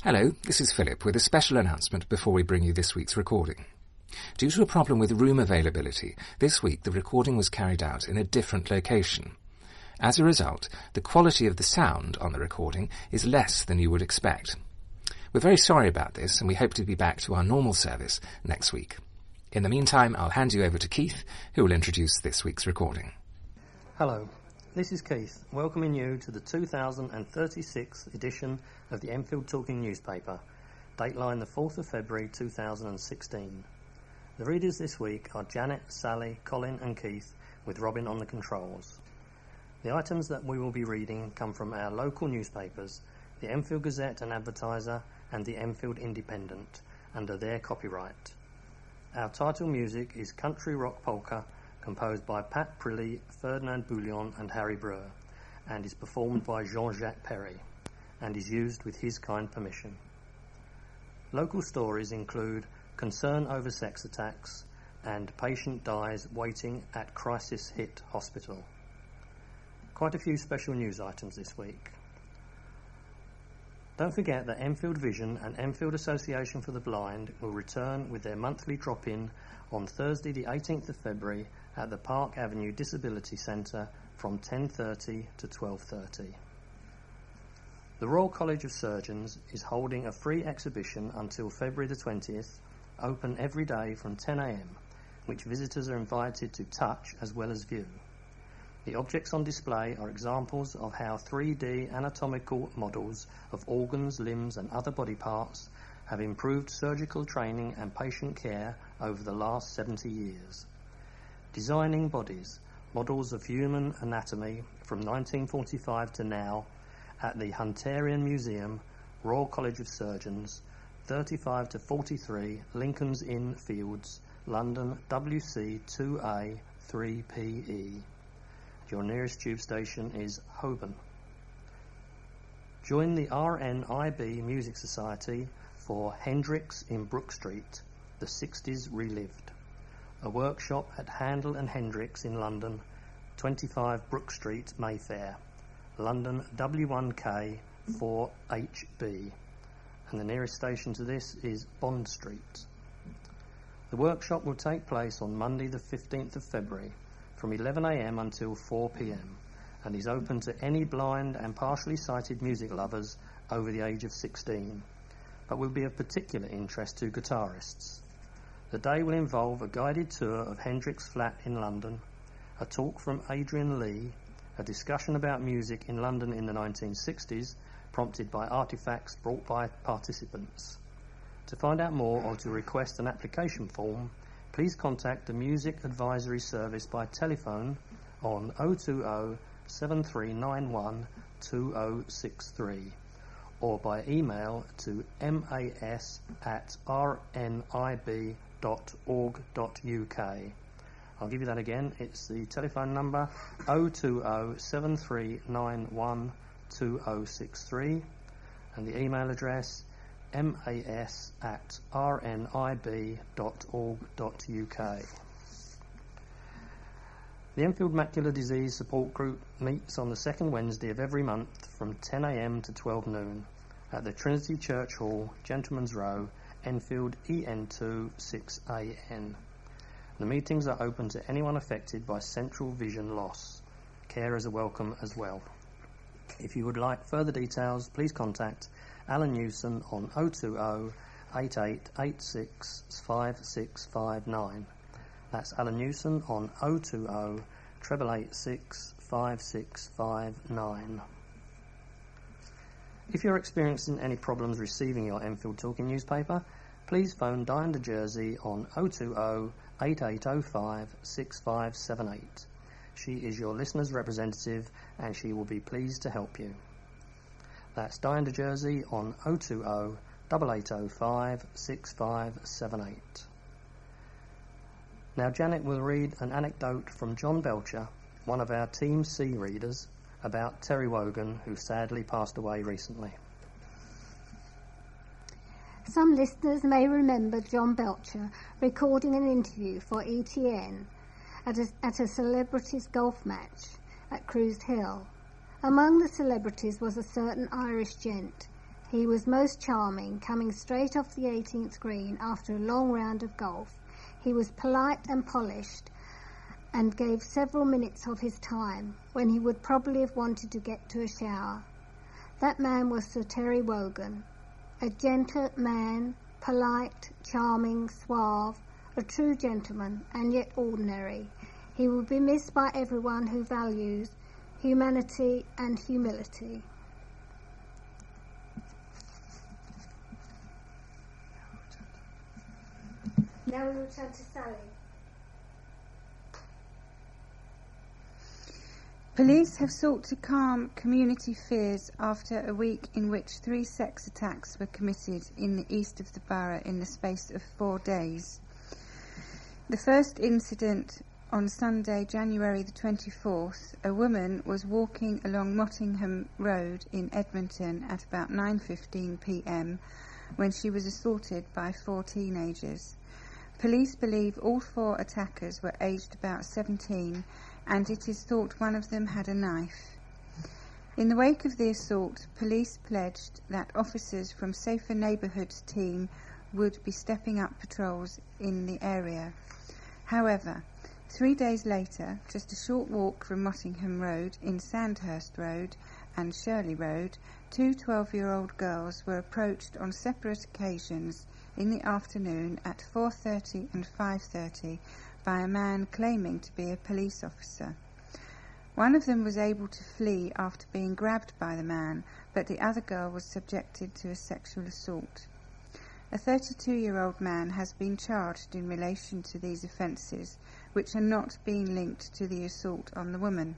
Hello, this is Phillip with a special announcement before we bring you this week's recording. Due to a problem with room availability, this week the recording was carried out in a different location. As a result, the quality of the sound on the recording is less than you would expect. We're very sorry about this and we hope to be back to our normal service next week. In the meantime, I'll hand you over to Keith, who will introduce this week's recording. Hello, this is Keith, welcoming you to the 2036th edition of the Enfield Talking newspaper, Dateline the 4th of February 2016. The readers this week are Janet, Sally, Colin and Keith, with Robin on the controls. The items that we will be reading come from our local newspapers, the Enfield Gazette and Advertiser and the Enfield Independent, under their copyright. Our title music is Country Rock Polka, composed by Pat Prilly, Ferdinand Bouillon and Harry Breur, and is performed by Jean-Jacques Perry, and is used with his kind permission. Local stories include concern over sex attacks and patient dies waiting at crisis hit hospital. Quite a few special news items this week. Don't forget that Enfield Vision and Enfield Association for the Blind will return with their monthly drop-in on Thursday the 18th of February at the Park Avenue Disability Centre from 10:30 to 12:30. The Royal College of Surgeons is holding a free exhibition until February the 20th, open every day from 10 a.m, which visitors are invited to touch as well as view. The objects on display are examples of how 3D anatomical models of organs, limbs and other body parts have improved surgical training and patient care over the last 70 years. Designing Bodies, Models of Human Anatomy from 1945 to now at the Hunterian Museum, Royal College of Surgeons, 35 to 43 Lincoln's Inn Fields, London WC 2A 3PE. Your nearest tube station is Holborn. Join the RNIB Music Society for Hendrix in Brook Street, the 60s Relived. A workshop at Handel and Hendrix in London, 25 Brook Street, Mayfair, London W1K 4HB, and the nearest station to this is Bond Street. The workshop will take place on Monday the 15th of February from 11 a.m. until 4 p.m. and is open to any blind and partially sighted music lovers over the age of 16, but will be of particular interest to guitarists. The day will involve a guided tour of Hendrix Flat in London, a talk from Adrian Lee, a discussion about music in London in the 1960s, prompted by artifacts brought by participants. To find out more or to request an application form, please contact the Music Advisory Service by telephone on 020 7391 2063 or by email to mas@rnib.org.uk. I'll give you that again. It's the telephone number 020 7391 2063 and the email address mas@rnib.org.uk. The Enfield Macular Disease Support Group meets on the second Wednesday of every month from 10 a.m. to 12 noon at the Trinity Church Hall, Gentleman's Row, Enfield EN2 6AN. The meetings are open to anyone affected by central vision loss. Carers are welcome as well. If you would like further details, please contact Alan Newson on 020 8886 5659. That's Alan Newson on 020 886 5659. If you're experiencing any problems receiving your Enfield Talking newspaper, please phone Diane de Jersey on 020 8805 6578. She is your listener's representative and she will be pleased to help you. That's Diane de Jersey on 020 8805 6578. Now Janet will read an anecdote from John Belcher, one of our Team C readers, about Terry Wogan, who sadly passed away recently. Some listeners may remember John Belcher recording an interview for ETN at a celebrities golf match at Cruise Hill. Among the celebrities was a certain Irish gent. He was most charming, coming straight off the 18th green after a long round of golf. He was polite and polished, and gave several minutes of his time, when he would probably have wanted to get to a shower. That man was Sir Terry Wogan, a gentle man, polite, charming, suave, a true gentleman, and yet ordinary. He will be missed by everyone who values humanity and humility. Now we return to Sally. Police have sought to calm community fears after a week in which 3 sex attacks were committed in the east of the borough in the space of 4 days. The first incident on Sunday, January the 24th, a woman was walking along Mottingham Road in Edmonton at about 9:15 p.m. when she was assaulted by 4 teenagers. Police believe all 4 attackers were aged about 17, and it is thought one of them had a knife. In the wake of the assault, police pledged that officers from Safer Neighbourhoods team would be stepping up patrols in the area. However, 3 days later, just a short walk from Mottingham Road in Sandhurst Road and Shirley Road, 2 12-year-old girls were approached on separate occasions in the afternoon at 4:30 and 5:30 by a man claiming to be a police officer. One of them was able to flee after being grabbed by the man, but the other girl was subjected to a sexual assault. A 32-year-old man has been charged in relation to these offences, which are not being linked to the assault on the woman.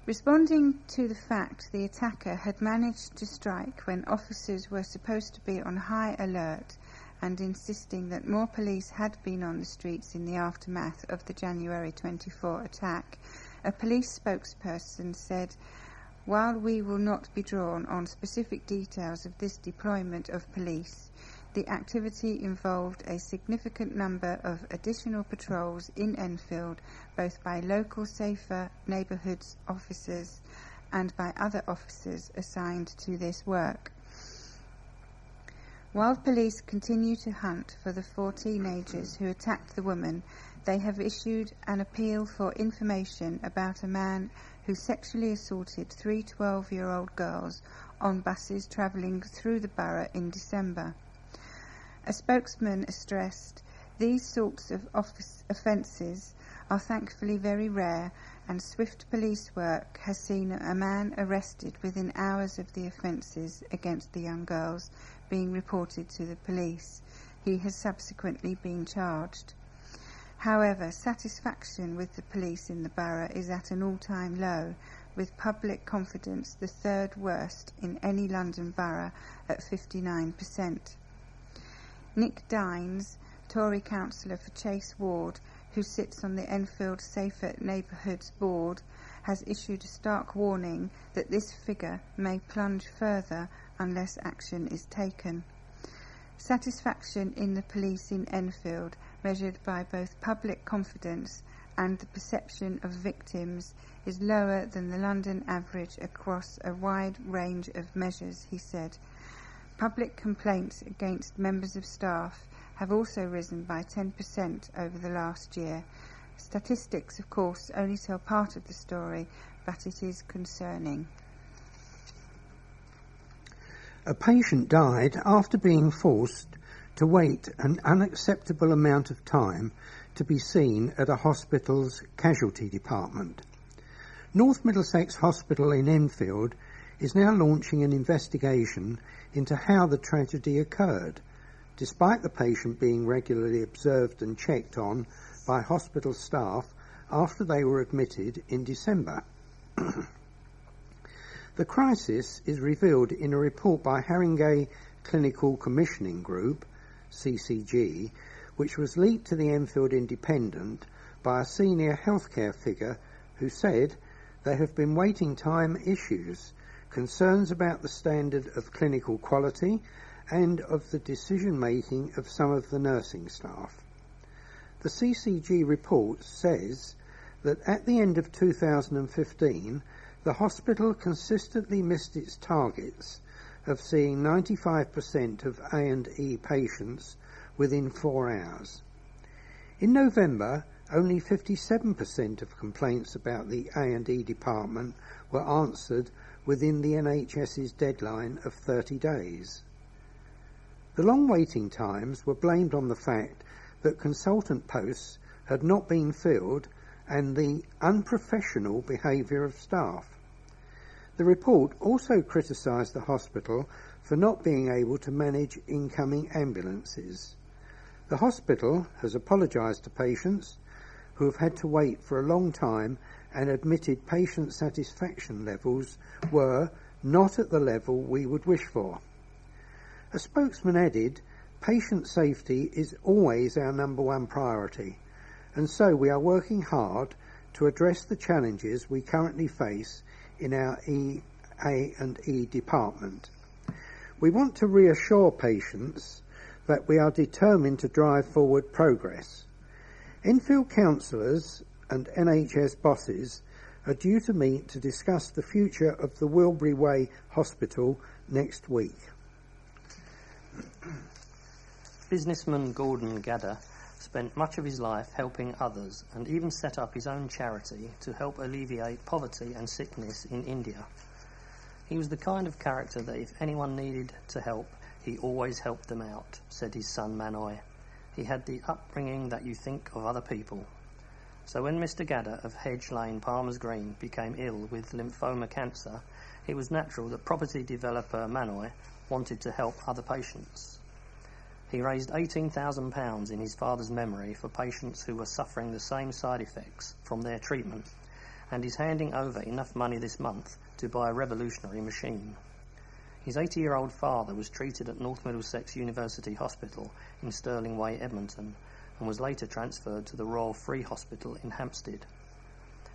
Responding to the fact the attacker had managed to strike when officers were supposed to be on high alert, and insisting that more police had been on the streets in the aftermath of the January 24 attack, a police spokesperson said, "While we will not be drawn on specific details of this deployment of police, the activity involved a significant number of additional patrols in Enfield, both by local Safer Neighbourhoods officers and by other officers assigned to this work." While police continue to hunt for the 4 teenagers who attacked the woman, they have issued an appeal for information about a man who sexually assaulted 3 12-year-old girls on buses travelling through the borough in December. A spokesman stressed, "These sorts of offences are thankfully very rare, and swift police work has seen a man arrested within hours of the offences against the young girls being reported to the police. He has subsequently been charged." However, satisfaction with the police in the borough is at an all-time low, with public confidence the 3rd worst in any London borough at 59%. Nick Dines, Tory councillor for Chase Ward, who sits on the Enfield Safer Neighbourhoods Board, has issued a stark warning that this figure may plunge further unless action is taken. Satisfaction in the police in Enfield, measured by both public confidence and the perception of victims, is lower than the London average across a wide range of measures, he said. Public complaints against members of staff have also risen by 10% over the last year. Statistics, of course, only tell part of the story, but it is concerning. A patient died after being forced to wait an unacceptable amount of time to be seen at a hospital's casualty department. North Middlesex Hospital in Enfield is now launching an investigation into how the tragedy occurred, despite the patient being regularly observed and checked on by hospital staff after they were admitted in December. The crisis is revealed in a report by Haringey Clinical Commissioning Group, CCG, which was leaked to the Enfield Independent by a senior healthcare figure who said there have been waiting time issues, concerns about the standard of clinical quality and of the decision-making of some of the nursing staff. The CCG report says that at the end of 2015, the hospital consistently missed its targets of seeing 95% of A&E patients within 4 hours. In November, only 57% of complaints about the A&E department were answered within the NHS's deadline of 30 days. The long waiting times were blamed on the fact that consultant posts had not been filled and the unprofessional behaviour of staff. The report also criticised the hospital for not being able to manage incoming ambulances. The hospital has apologised to patients who have had to wait for a long time and admitted patient satisfaction levels were not at the level we would wish for. A spokesman added, "Patient safety is always our number one priority, and so we are working hard to address the challenges we currently face in our A&E department. We want to reassure patients that we are determined to drive forward progress. Enfield councillors and NHS bosses are due to meet to discuss the future of the Wilbury Way Hospital next week." Businessman Gordon Gadder spent much of his life helping others and even set up his own charity to help alleviate poverty and sickness in India. He was the kind of character that if anyone needed to help, he always helped them out, said his son Manoy. He had the upbringing that you think of other people. So when Mr. Gadder of Hedge Lane, Palmer's Green, became ill with lymphoma cancer, it was natural that property developer Manoy wanted to help other patients. He raised £18,000 in his father's memory for patients who were suffering the same side effects from their treatment, and is handing over enough money this month to buy a revolutionary machine. His 80-year-old father was treated at North Middlesex University Hospital in Stirling Way, Edmonton, and was later transferred to the Royal Free Hospital in Hampstead.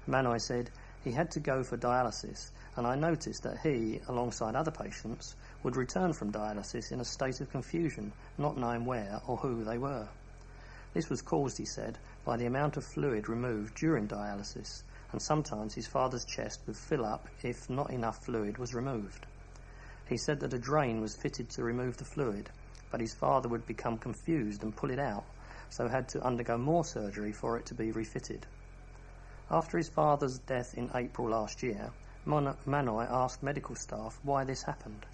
Manoy said, "He had to go for dialysis, and I noticed that he, alongside other patients, would return from dialysis in a state of confusion, not knowing where or who they were. This was caused," he said, "by the amount of fluid removed during dialysis, and sometimes his father's chest would fill up if not enough fluid was removed. He said that a drain was fitted to remove the fluid, but his father would become confused and pull it out, so had to undergo more surgery for it to be refitted." After his father's death in April last year, Manoy asked medical staff why this happened.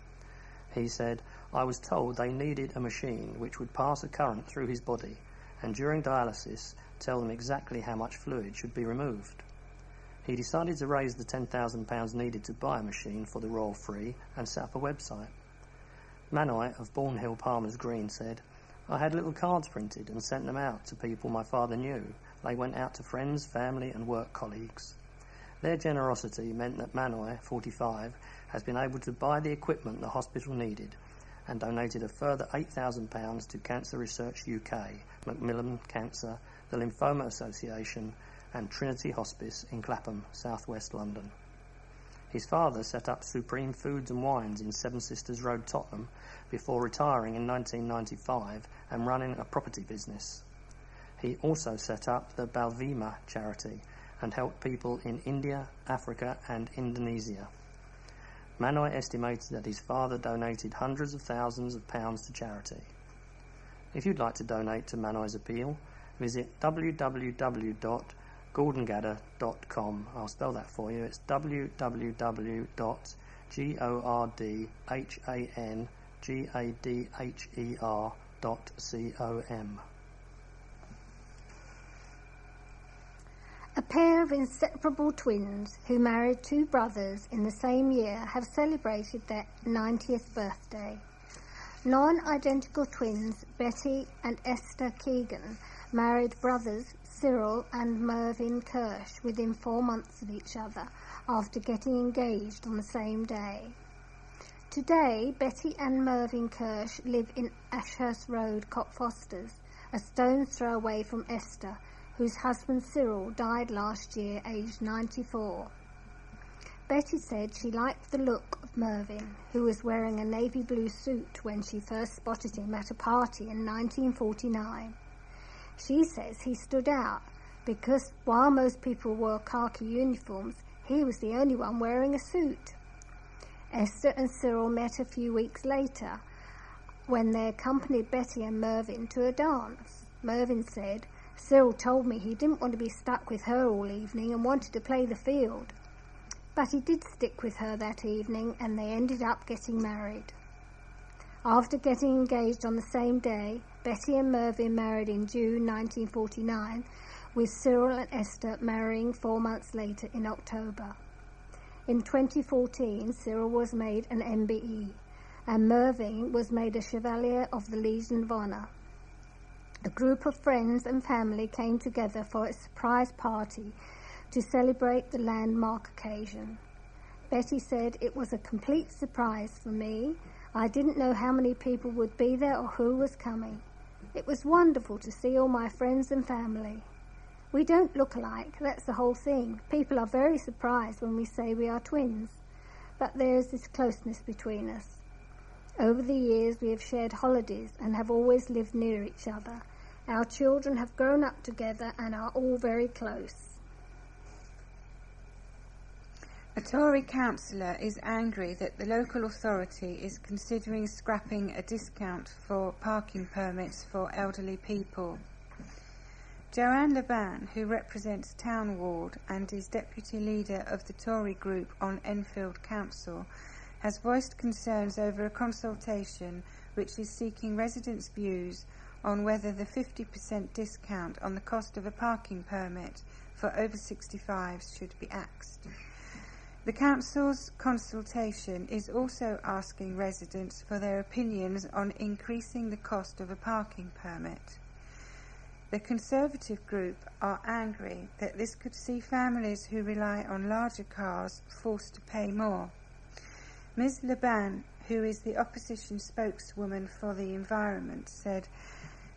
He said, "I was told they needed a machine which would pass a current through his body, and during dialysis tell them exactly how much fluid should be removed." He decided to raise the £10,000 needed to buy a machine for the Royal Free and set up a website. Manoy of Bourne Palmer's Green said, "I had little cards printed and sent them out to people my father knew. They went out to friends, family and work colleagues. Their generosity meant that Manoy, 45, has been able to buy the equipment the hospital needed and donated a further £8,000 to Cancer Research UK, Macmillan Cancer, the Lymphoma Association and Trinity Hospice in Clapham, south-west London. His father set up Supreme Foods and Wines in Seven Sisters Road, Tottenham, before retiring in 1995 and running a property business. He also set up the Balvima charity and helped people in India, Africa and Indonesia. Manoy estimated that his father donated hundreds of thousands of pounds to charity. If you'd like to donate to Manoy's appeal, visit www.gordongadder.com. I'll spell that for you. It's www.gordongadher.com. A pair of inseparable twins who married two brothers in the same year have celebrated their 90th birthday. Non-identical twins Betty and Esther Keegan married brothers Cyril and Mervyn Kirsch within 4 months of each other after getting engaged on the same day. Today, Betty and Mervyn Kirsch live in Ashurst Road, Cockfosters, a stone's throw away from Esther, whose husband Cyril died last year, aged 94. Betty said she liked the look of Mervyn, who was wearing a navy blue suit when she first spotted him at a party in 1949. She says he stood out because while most people wore khaki uniforms, he was the only one wearing a suit. Esther and Cyril met a few weeks later when they accompanied Betty and Mervyn to a dance. Mervyn said, "Cyril told me he didn't want to be stuck with her all evening and wanted to play the field." But he did stick with her that evening, and they ended up getting married. After getting engaged on the same day, Betty and Mervyn married in June 1949, with Cyril and Esther marrying 4 months later in October. In 2014, Cyril was made an MBE, and Mervyn was made a Chevalier of the Legion of Honour. A group of friends and family came together for a surprise party to celebrate the landmark occasion. Betty said, "It was a complete surprise for me. I didn't know how many people would be there or who was coming. It was wonderful to see all my friends and family. We don't look alike, that's the whole thing. People are very surprised when we say we are twins. But there is this closeness between us. Over the years we have shared holidays and have always lived near each other. Our children have grown up together and are all very close." A Tory councillor is angry that the local authority is considering scrapping a discount for parking permits for elderly people. Joanne Laban, who represents Town Ward and is deputy leader of the Tory group on Enfield Council, has voiced concerns over a consultation which is seeking residents' views on whether the 50% discount on the cost of a parking permit for over 65s should be axed. The Council's consultation is also asking residents for their opinions on increasing the cost of a parking permit. The Conservative group are angry that this could see families who rely on larger cars forced to pay more. Ms. Laban, who is the opposition spokeswoman for the environment, said,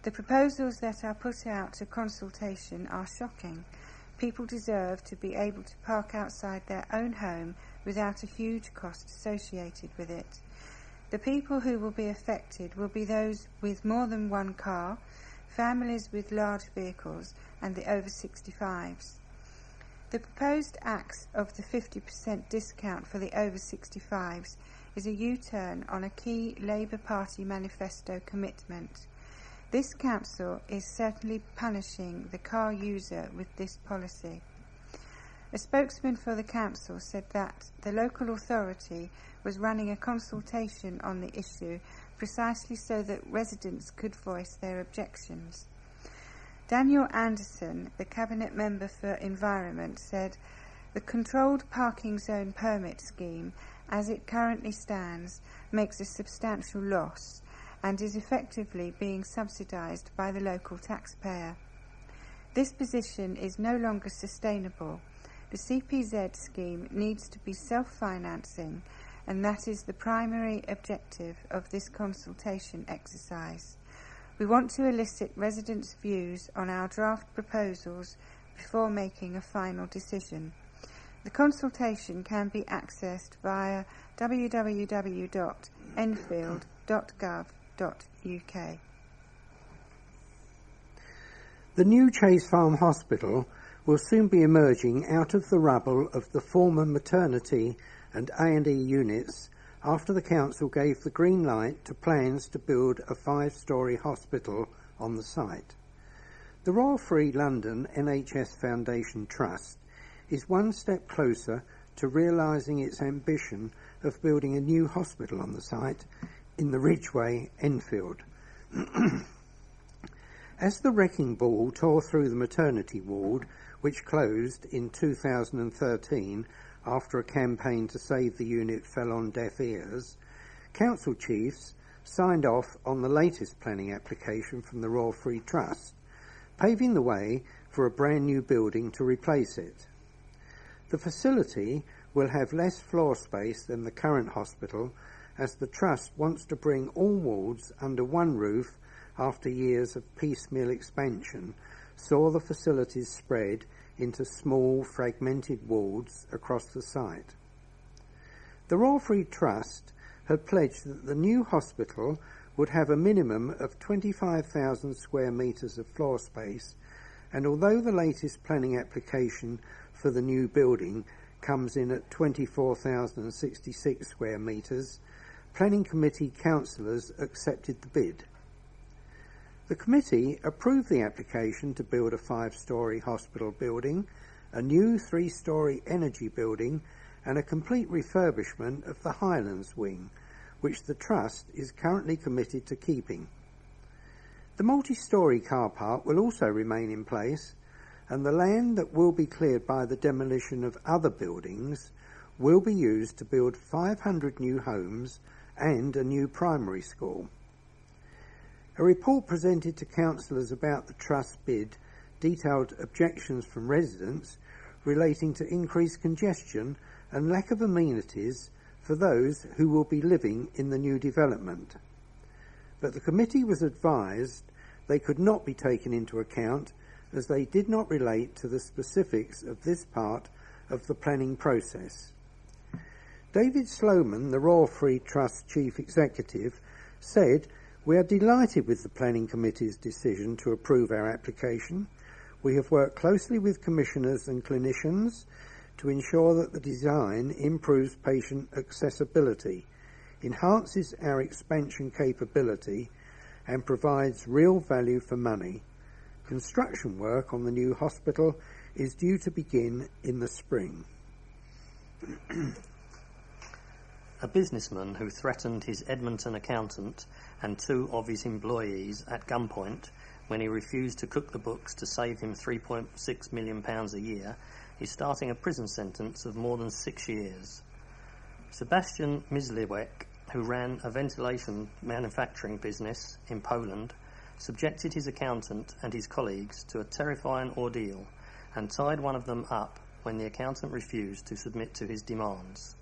"The proposals that are put out to consultation are shocking. People deserve to be able to park outside their own home without a huge cost associated with it. The people who will be affected will be those with more than one car, families with large vehicles, and the over 65s. The proposed axe of the 50% discount for the over 65s is a U-turn on a key Labour Party manifesto commitment. This council is certainly punishing the car user with this policy." A spokesman for the council said that the local authority was running a consultation on the issue precisely so that residents could voice their objections. Daniel Anderson, the Cabinet Member for Environment, said, "The controlled parking zone permit scheme, as it currently stands, makes a substantial loss and is effectively being subsidised by the local taxpayer. This position is no longer sustainable. The CPZ scheme needs to be self-financing, and that is the primary objective of this consultation exercise. We want to elicit residents' views on our draft proposals before making a final decision. The consultation can be accessed via www.enfield.gov.uk. The new Chase Farm Hospital will soon be emerging out of the rubble of the former maternity and A&E units after the council gave the green light to plans to build a 5-storey hospital on the site. The Royal Free London NHS Foundation Trust is one step closer to realising its ambition of building a new hospital on the site in the Ridgeway, Enfield. As the wrecking ball tore through the maternity ward, which closed in 2013 after a campaign to save the unit fell on deaf ears, council chiefs signed off on the latest planning application from the Royal Free Trust, paving the way for a brand new building to replace it. The facility will have less floor space than the current hospital, as the Trust wants to bring all wards under one roof after years of piecemeal expansion saw the facilities spread into small fragmented wards across the site. The Royal Free Trust had pledged that the new hospital would have a minimum of 25,000 square metres of floor space, and although the latest planning application for the new building comes in at 24,066 square metres, Planning Committee councillors accepted the bid. The committee approved the application to build a 5-storey hospital building, a new 3-storey energy building and a complete refurbishment of the Highlands wing, which the Trust is currently committed to keeping. The multi-storey car park will also remain in place, and the land that will be cleared by the demolition of other buildings will be used to build 500 new homes and a new primary school. A report presented to councillors about the Trust bid detailed objections from residents relating to increased congestion and lack of amenities for those who will be living in the new development. But the committee was advised they could not be taken into account as they did not relate to the specifics of this part of the planning process. David Sloman, the Royal Free Trust Chief Executive, said, "We are delighted with the Planning Committee's decision to approve our application. We have worked closely with commissioners and clinicians to ensure that the design improves patient accessibility, enhances our expansion capability, and provides real value for money. Construction work on the new hospital is due to begin in the spring." A businessman who threatened his Edmonton accountant and 2 of his employees at gunpoint when he refused to cook the books to save him £3.6 million a year is starting a prison sentence of more than 6 years. Sebastian Mysliwek, who ran a ventilation manufacturing business in Poland, subjected his accountant and his colleagues to a terrifying ordeal and tied one of them up when the accountant refused to submit to his demands.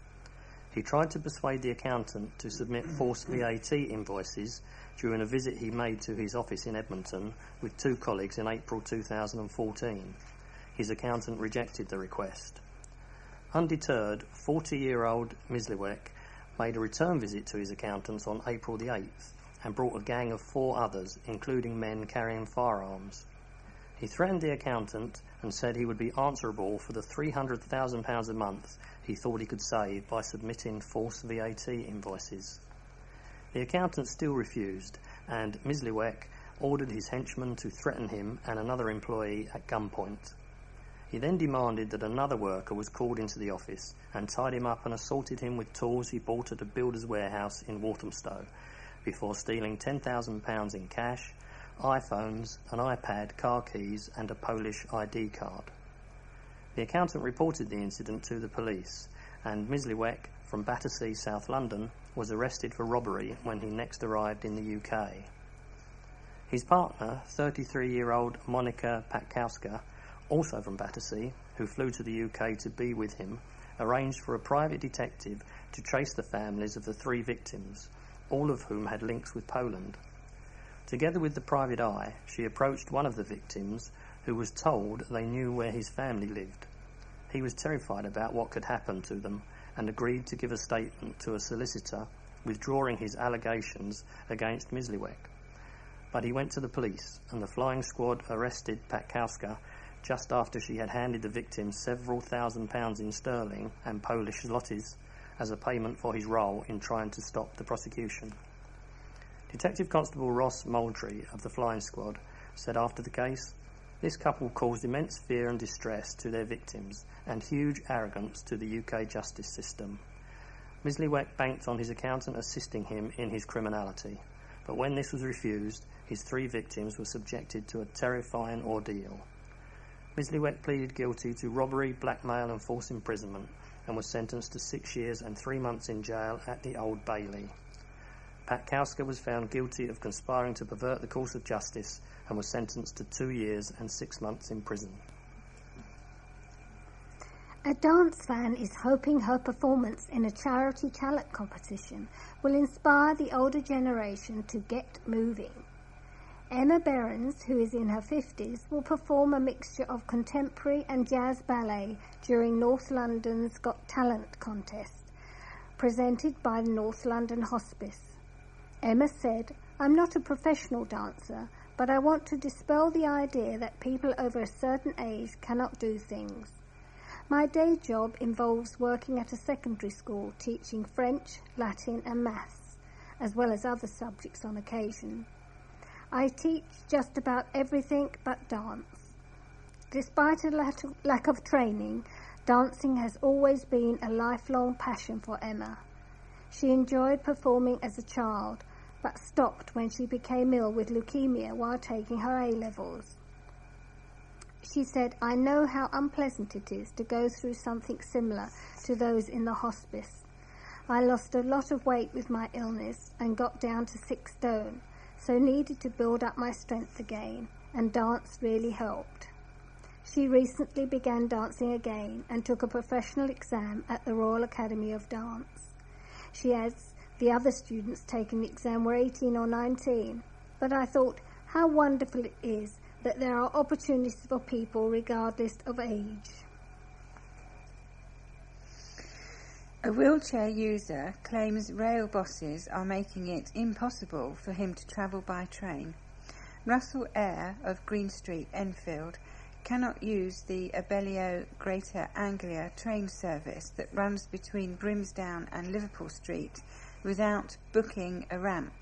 He tried to persuade the accountant to submit false VAT invoices during a visit he made to his office in Edmonton with 2 colleagues in April 2014. His accountant rejected the request. Undeterred, 40-year-old Mysliwek made a return visit to his accountants on April the 8th and brought a gang of 4 others, including men carrying firearms. He threatened the accountant and said he would be answerable for the £300,000 a month he thought he could save by submitting false VAT invoices. The accountant still refused, and Mysliwek ordered his henchman to threaten him and another employee at gunpoint. He then demanded that another worker was called into the office and tied him up and assaulted him with tools he bought at a builder's warehouse in Walthamstow, before stealing £10,000 in cash, iPhones, an iPad, car keys and a Polish ID card. The accountant reported the incident to the police, and Mysliwek from Battersea, South London, was arrested for robbery when he next arrived in the UK. His partner, 33-year-old Monika Patkowska, also from Battersea, who flew to the UK to be with him, arranged for a private detective to trace the families of the 3 victims, all of whom had links with Poland. Together with the private eye, she approached one of the victims, who was told they knew where his family lived. He was terrified about what could happen to them and agreed to give a statement to a solicitor, withdrawing his allegations against Mysliwek. But he went to the police, and the flying squad arrested Patkowska just after she had handed the victim several £1,000s in sterling and Polish zlotys as a payment for his role in trying to stop the prosecution. Detective Constable Ross Moultrie of the flying squad said after the case, "This couple caused immense fear and distress to their victims and huge arrogance to the UK justice system. Mysliwek banked on his accountant assisting him in his criminality, but when this was refused, his 3 victims were subjected to a terrifying ordeal." Mysliwek pleaded guilty to robbery, blackmail and false imprisonment and was sentenced to 6 years and 3 months in jail at the Old Bailey. Patkowska was found guilty of conspiring to pervert the course of justice and was sentenced to 2 years and 6 months in prison. A dance fan is hoping her performance in a charity talent competition will inspire the older generation to get moving. Emma Behrens, who is in her 50s, will perform a mixture of contemporary and jazz ballet during North London's Got Talent contest, presented by the North London Hospice. Emma said, "I'm not a professional dancer, but I want to dispel the idea that people over a certain age cannot do things. My day job involves working at a secondary school teaching French, Latin and maths, as well as other subjects on occasion. I teach just about everything but dance. Despite a lack of training, dancing has always been a lifelong passion for Emma. She enjoyed performing as a child, but stopped when she became ill with leukemia while taking her A-levels. She said, "I know how unpleasant it is to go through something similar to those in the hospice. I lost a lot of weight with my illness and got down to 6 stone, so needed to build up my strength again, and dance really helped." She recently began dancing again and took a professional exam at the Royal Academy of Dance. She adds, "The other students taking the exam were 18 or 19, but I thought how wonderful it is that there are opportunities for people regardless of age." A wheelchair user claims rail bosses are making it impossible for him to travel by train. Russell Eyre of Green Street, Enfield, cannot use the Abellio Greater Anglia train service that runs between Brimsdown and Liverpool Street without booking a ramp.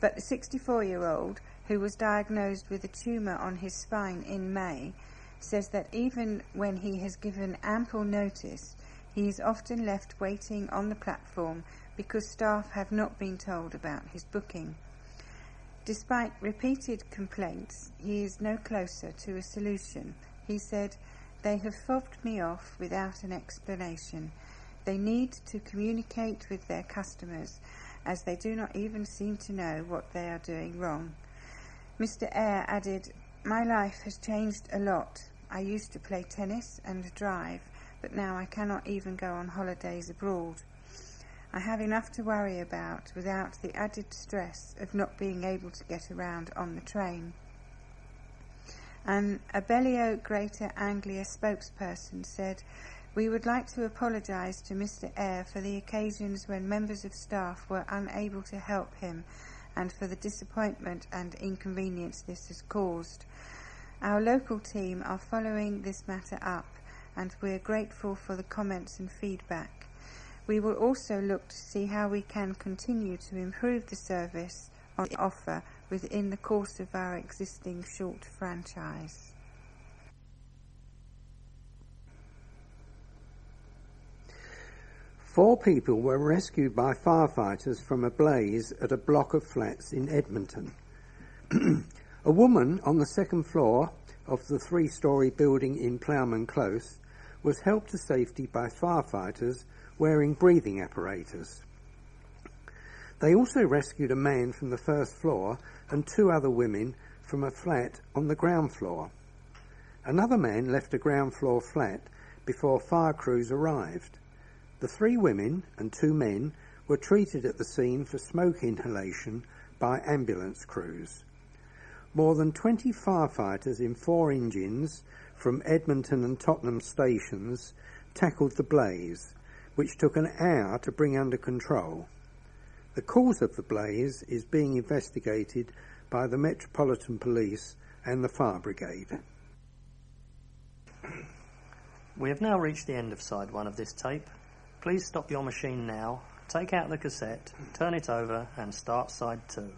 But the 64-year-old, who was diagnosed with a tumour on his spine in May, says that even when he has given ample notice, he is often left waiting on the platform because staff have not been told about his booking. Despite repeated complaints, he is no closer to a solution. He said, "They have fobbed me off without an explanation. They need to communicate with their customers, as they do not even seem to know what they are doing wrong." Mr. Eyre added, "My life has changed a lot. I used to play tennis and drive, but now I cannot even go on holidays abroad. I have enough to worry about without the added stress of not being able to get around on the train." An Abellio Greater Anglia spokesperson said, "We would like to apologise to Mr. Eyre for the occasions when members of staff were unable to help him and for the disappointment and inconvenience this has caused. Our local team are following this matter up and we are grateful for the comments and feedback. We will also look to see how we can continue to improve the service on offer within the course of our existing short franchise." Four people were rescued by firefighters from a blaze at a block of flats in Edmonton. A woman on the second floor of the 3-storey building in Ploughman Close was helped to safety by firefighters wearing breathing apparatus. They also rescued a man from the first floor and 2 other women from a flat on the ground floor. Another man left a ground floor flat before fire crews arrived. The 3 women and 2 men were treated at the scene for smoke inhalation by ambulance crews. More than 20 firefighters in 4 engines from Edmonton and Tottenham stations tackled the blaze, which took an hour to bring under control. The cause of the blaze is being investigated by the Metropolitan Police and the Fire Brigade. We have now reached the end of side 1 of this tape. Please stop your machine now, take out the cassette, turn it over and start side 2.